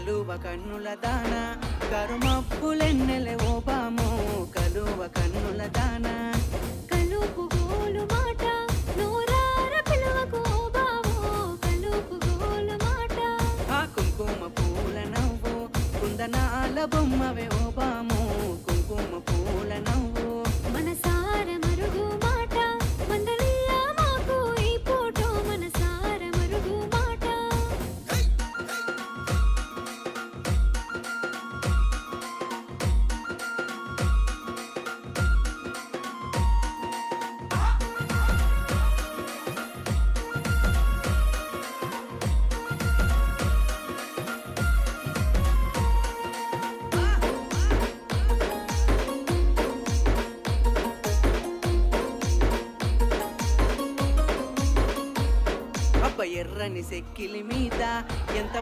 కలువ కన్నుల దాన కరుమప్పులెన్నెలె ఓ బామో కలువ కన్నుల దాన కలుపు గోలు మాట నోరార పిలువకు ఓ బావో కలుపు గోలు మాట ఆ కుంకుమ పూల నవ్వు కుందనాల బొమ్మవే ఓ బామో కుంకుమ పూల నవ్వు మనసార మరుగు మాట మందలియ మాకు ఈ ఫోటో మనసార మరుగు మాట అబ్బ ఎర్రని సెక్కిలి మీద ఎంత